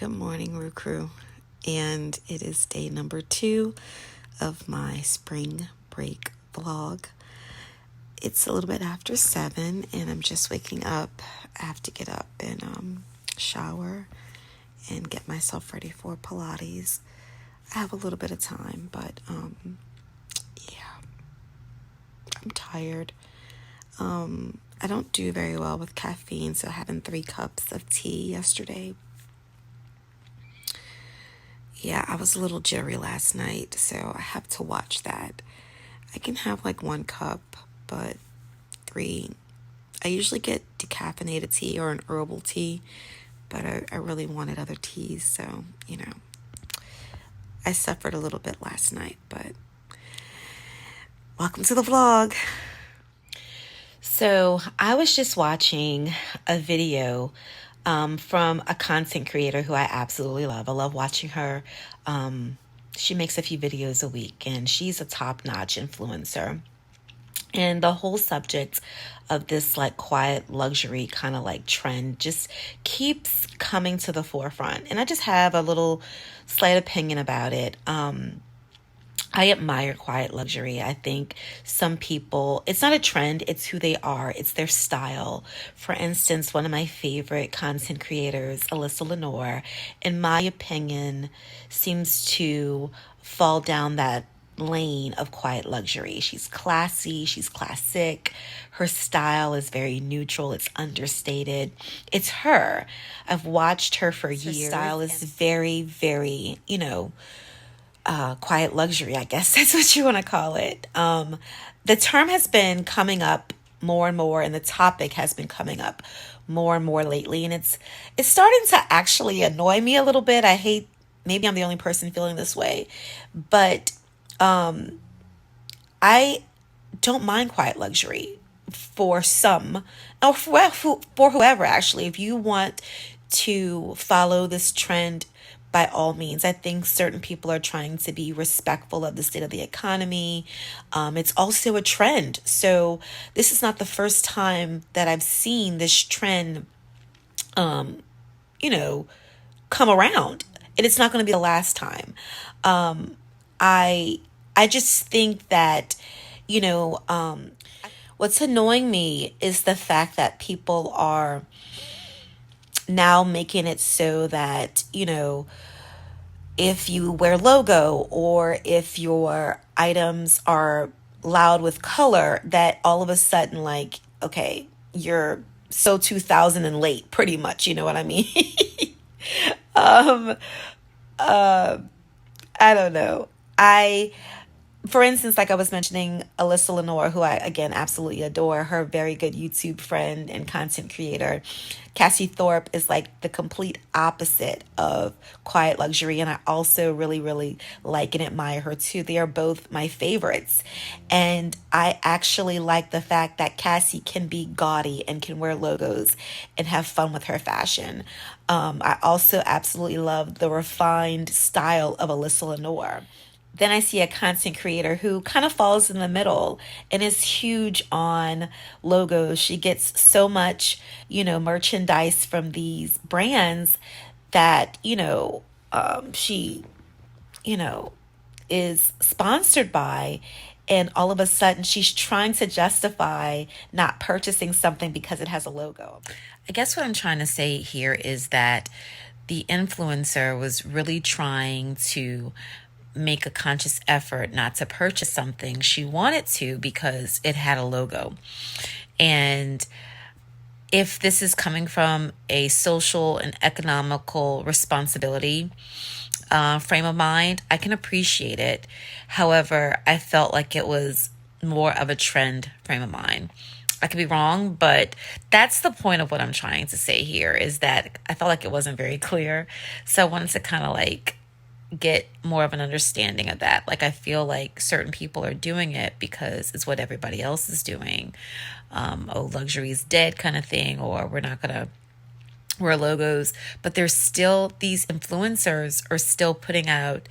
Good morning, Roo Crew. And it is day number 2 of my spring break vlog. It's a little bit after 7 and I'm just waking up. I have to get up and shower and get myself ready for Pilates. I have a little bit of time, but yeah, I'm tired. I don't do very well with caffeine, so having 3 cups of tea yesterday. Yeah, I was a little jittery last night, so I have to watch that. I can have like 1 cup, but 3. I usually get decaffeinated tea or an herbal tea, but I really wanted other teas, so, I suffered a little bit last night, but welcome to the vlog. So I was just watching a video from a content creator who I absolutely love. I love watching her. She makes a few videos a week and she's a top-notch influencer. And the whole subject of this like quiet luxury kind of like trend just keeps coming to the forefront. And I just have a little slight opinion about it. I admire quiet luxury. I think some people, it's not a trend, it's who they are, it's their style. For instance, one of my favorite content creators, Alyssa Lenore, in my opinion, seems to fall down that lane of quiet luxury. She's classy, she's classic. Her style is very neutral, it's understated. It's her. I've watched her for years. Her style is very, very, quiet luxury, I guess that's what you want to call it. The term has been coming up more and more, and the topic has been coming up more and more lately, and it's starting to actually annoy me a little bit. I hate, maybe I'm the only person feeling this way, but I don't mind quiet luxury for some, or for whoever actually. If you want to follow this trend, by all means. I think certain people are trying to be respectful of the state of the economy. It's also a trend. So this is not the first time that I've seen this trend, come around. And it's not going to be the last time. I just think that, what's annoying me is the fact that people are now making it so that, if you wear logo or if your items are loud with color, that all of a sudden, like, okay, you're so 2000 and late, pretty much, you know what I mean? I don't know. For instance, like I was mentioning, Alyssa Lenore, who I, again, absolutely adore, her very good YouTube friend and content creator, Cassie Thorpe, is like the complete opposite of quiet luxury. And I also really, really like and admire her too. They are both my favorites. And I actually like the fact that Cassie can be gaudy and can wear logos and have fun with her fashion. I also absolutely love the refined style of Alyssa Lenore. Then I see a content creator who kind of falls in the middle and is huge on logos. She gets so much, merchandise from these brands that, she, is sponsored by. And all of a sudden she's trying to justify not purchasing something because it has a logo. I guess what I'm trying to say here is that the influencer was really trying to make a conscious effort not to purchase something she wanted to because it had a logo. And if this is coming from a social and economical responsibility frame of mind, I can appreciate it. However, I felt like it was more of a trend frame of mind. I could be wrong, but that's the point of what I'm trying to say here, is that I felt like it wasn't very clear. So I wanted to kind of like get more of an understanding of that. Like, I feel like certain people are doing it because it's what everybody else is doing. Luxury is dead kind of thing, or we're not going to wear logos. But there's still, these influencers are still putting out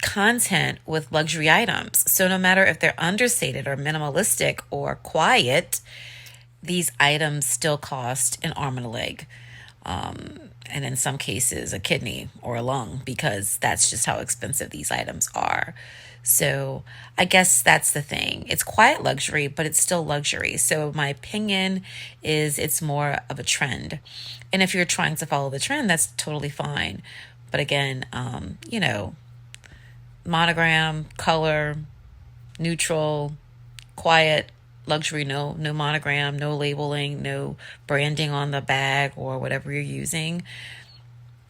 content with luxury items. So no matter if they're understated or minimalistic or quiet, these items still cost an arm and a leg. and in some cases a kidney or a lung, because that's just how expensive these items are. So I guess that's the thing. It's quiet luxury, but it's still luxury. So my opinion is it's more of a trend. And if you're trying to follow the trend, that's totally fine. But again, monogram, color, neutral, quiet, luxury, no monogram, no labeling, no branding on the bag or whatever you're using.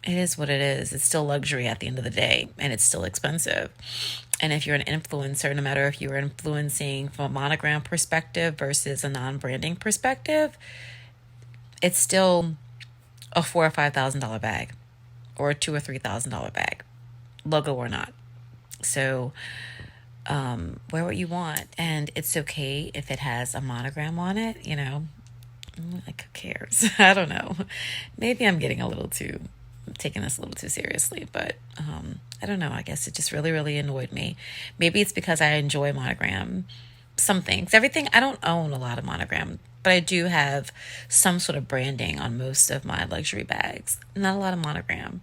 It is what it is. It's still luxury at the end of the day, and it's still expensive. And if you're an influencer, no matter if you're influencing from a monogram perspective versus a non-branding perspective, it's still a $4,000 or $5,000 bag, or a $2,000 or $3,000 bag, logo or not. So wear what you want, and it's okay if it has a monogram on it. Like, who cares? I don't know. Maybe I'm taking this a little too seriously, but I don't know. I guess it just really, really annoyed me. Maybe it's because I enjoy monogram. Some things, everything. I don't own a lot of monogram, but I do have some sort of branding on most of my luxury bags. Not a lot of monogram,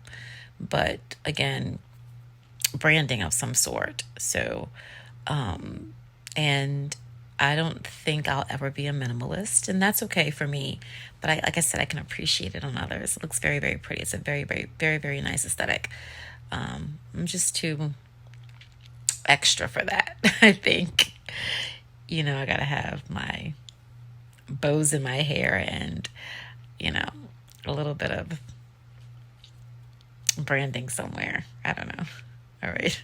but again, branding of some sort. So, and I don't think I'll ever be a minimalist, and that's okay for me. But like I said, I can appreciate it on others. It looks very, very pretty. It's a very, very, very, very nice aesthetic. I'm just too extra for that. I think, I gotta have my bows in my hair and, a little bit of branding somewhere. I don't know. All right.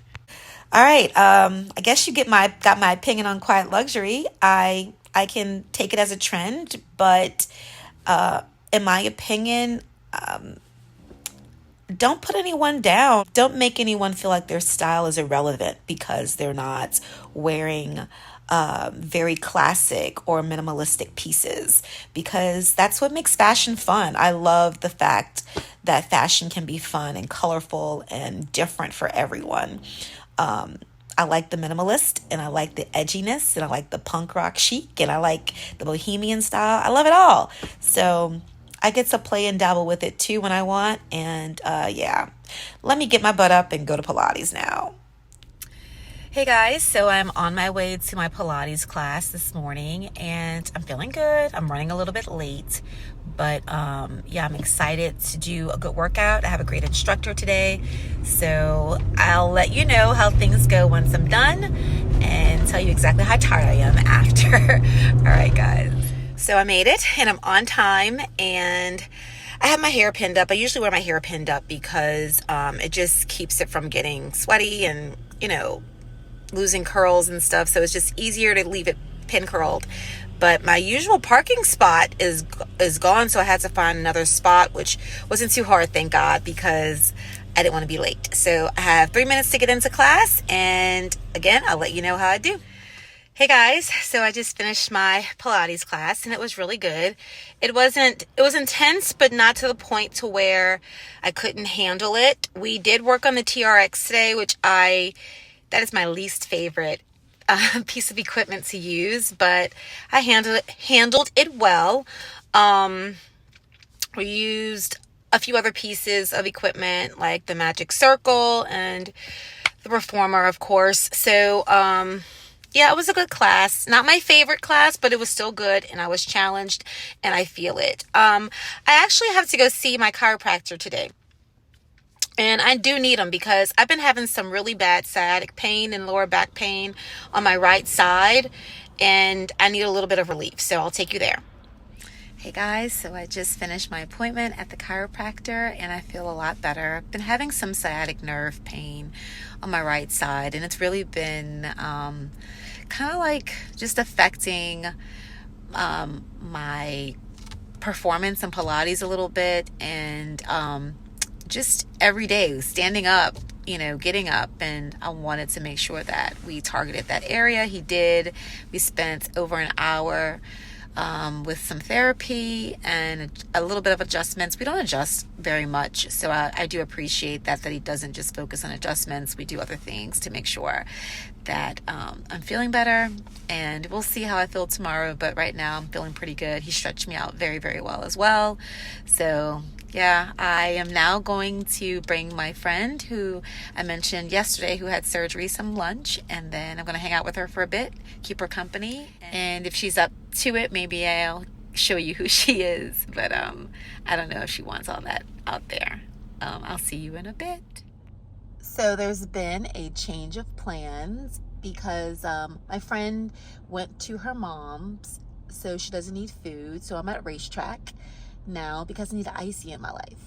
All right. I guess you got my opinion on quiet luxury. I can take it as a trend, but in my opinion, don't put anyone down. Don't make anyone feel like their style is irrelevant because they're not wearing very classic or minimalistic pieces, because that's what makes fashion fun. I love the fact that fashion can be fun and colorful and different for everyone. I like the minimalist, and I like the edginess, and I like the punk rock chic, and I like the bohemian style. I love it all. So I get to play and dabble with it too when I want. And yeah, let me get my butt up and go to Pilates now. Hey guys, so I'm on my way to my Pilates class this morning, and I'm feeling good. I'm running a little bit late, but yeah, I'm excited to do a good workout. I have a great instructor today, so I'll let you know how things go once I'm done and tell you exactly how tired I am after. All right, guys. So I made it, and I'm on time, and I have my hair pinned up. I usually wear my hair pinned up because it just keeps it from getting sweaty and, losing curls and stuff. So it's just easier to leave it pin curled. But my usual parking spot is gone, so I had to find another spot, which wasn't too hard, thank God, because I didn't want to be late. So I have 3 minutes to get into class, and again, I'll let you know how I do. Hey guys, so I just finished my Pilates class, and it was really good. It was intense, but not to the point to where I couldn't handle it. We did work on the TRX today, that is my least favorite piece of equipment to use, but I handled it well. We used a few other pieces of equipment like the Magic Circle and the Reformer, of course. So, yeah, it was a good class. Not my favorite class, but it was still good, and I was challenged, and I feel it. I actually have to go see my chiropractor today. And I do need them because I've been having some really bad sciatic pain and lower back pain on my right side, and I need a little bit of relief. So I'll take you there. Hey guys, so I just finished my appointment at the chiropractor, and I feel a lot better. I've been having some sciatic nerve pain on my right side, and it's really been kind of like just affecting my performance in Pilates a little bit, and just every day standing up, getting up, and I wanted to make sure that we targeted that area. He did. We spent over an hour with some therapy and a little bit of adjustments. We don't adjust very much, so I do appreciate that he doesn't just focus on adjustments. We do other things to make sure that I'm feeling better, and we'll see how I feel tomorrow, but right now I'm feeling pretty good. He stretched me out very, very well as well. So Yeah, I am now going to bring my friend who I mentioned yesterday who had surgery some lunch, and then I'm going to hang out with her for a bit, keep her company, and if she's up to it, maybe I'll show you who she is, but I don't know if she wants all that out there. I'll see you in a bit. So there's been a change of plans because my friend went to her mom's, so she doesn't need food. So I'm at racetrack now because I need an icy in my life.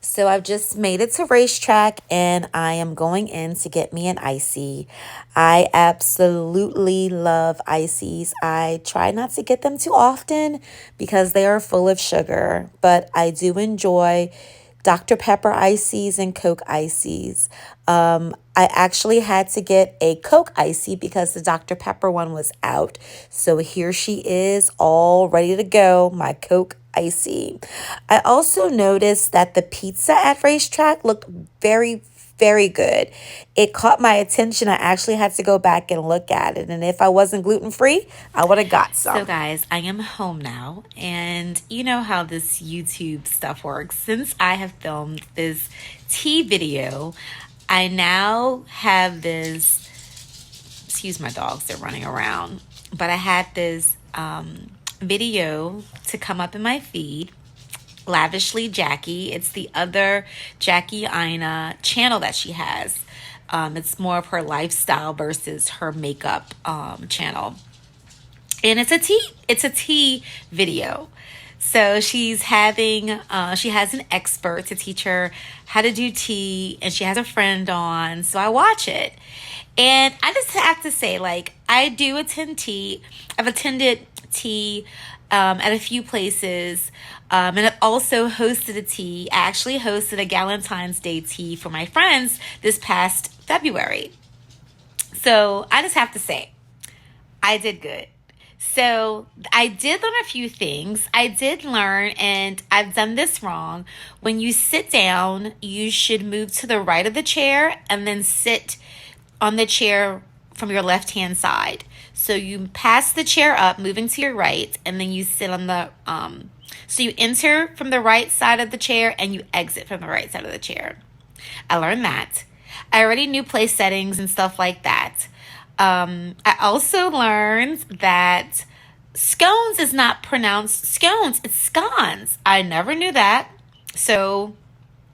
So I've just made it to racetrack and I am going in to get me an icy. I absolutely love ices. I try not to get them too often because they are full of sugar, but I do enjoy Dr. Pepper ices and Coke ices. I actually had to get a Coke icy because the Dr. Pepper one was out. So here she is, all ready to go, my Coke icy. I also noticed that the pizza at racetrack looked very, very good. It caught my attention. I actually had to go back and look at it. And if I wasn't gluten free, I would have got some. So, guys, I am home now. And you know how this YouTube stuff works. Since I have filmed this tea video, I now have this. Excuse my dogs, they're running around. But I had this video to come up in my feed. Lavishly Jackie. It's the other Jackie Ina channel that she has. It's more of her lifestyle versus her makeup channel. And it's a tea video. So she's having, she has an expert to teach her how to do tea, and she has a friend on. So I watch it. And I just have to say, like, I do attend tea. I've attended tea at a few places. And I've also hosted a tea. I actually hosted a Valentine's Day tea for my friends this past February. So I just have to say, I did good. So I did learn a few things. I did learn, and I've done this wrong. When you sit down, you should move to the right of the chair and then sit on the chair from your left-hand side. So you pass the chair up, moving to your right, and then you sit on the, so you enter from the right side of the chair and you exit from the right side of the chair. I learned that. I already knew place settings and stuff like that. I also learned that scones is not pronounced scones, it's scones. I never knew that. So,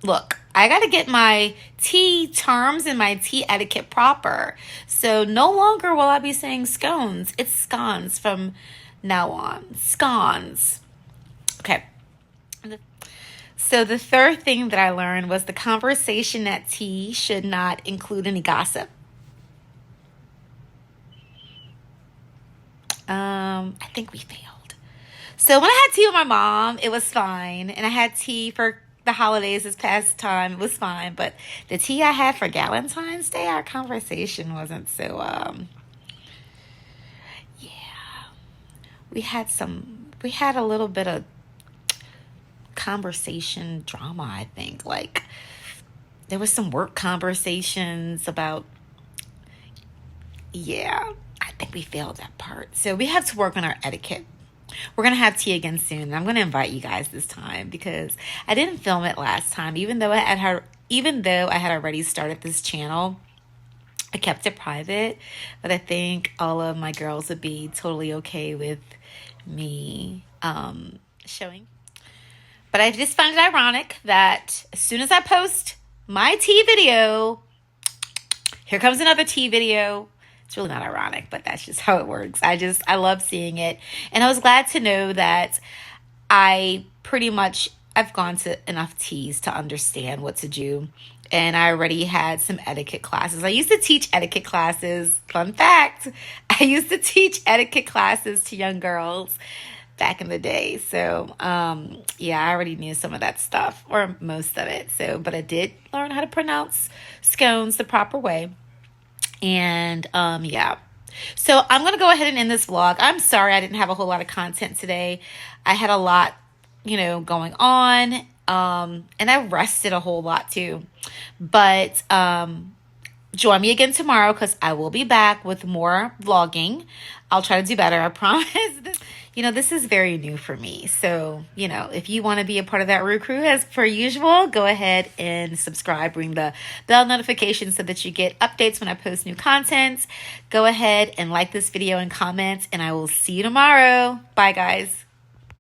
look, I got to get my tea terms and my tea etiquette proper. So no longer will I be saying scones. It's scones from now on. Scones. Okay. So the third thing that I learned was the conversation at tea should not include any gossip. I think we failed. So when I had tea with my mom, it was fine. And I had tea for the holidays this past time. It was fine. But the tea I had for Valentine's Day, our conversation wasn't so, yeah. We had a little bit of conversation drama, I think. Like, there was some work conversations about, yeah. I think we failed that part. So we have to work on our etiquette. We're going to have tea again soon. And I'm going to invite you guys this time because I didn't film it last time. Even though I had already started this channel, I kept it private. But I think all of my girls would be totally okay with me showing. But I just find it ironic that as soon as I post my tea video, here comes another tea video. It's really not ironic, but that's just how it works. I love seeing it. And I was glad to know that I've gone to enough teas to understand what to do. And I already had some etiquette classes. I used to teach etiquette classes. Fun fact, I used to teach etiquette classes to young girls back in the day. So, yeah, I already knew some of that stuff, or most of it. So, but I did learn how to pronounce scones the proper way. And yeah, so I'm gonna go ahead and end this vlog. I'm sorry I didn't have a whole lot of content today. I had a lot, going on, and I rested a whole lot too. But join me again tomorrow because I will be back with more vlogging. I'll try to do better, I promise. You know, this is very new for me. So, you know, if you want to be a part of that Rue Crew, as per usual, go ahead and subscribe. Ring the bell notification so that you get updates when I post new content. Go ahead and like this video and comment, and I will see you tomorrow. Bye, guys.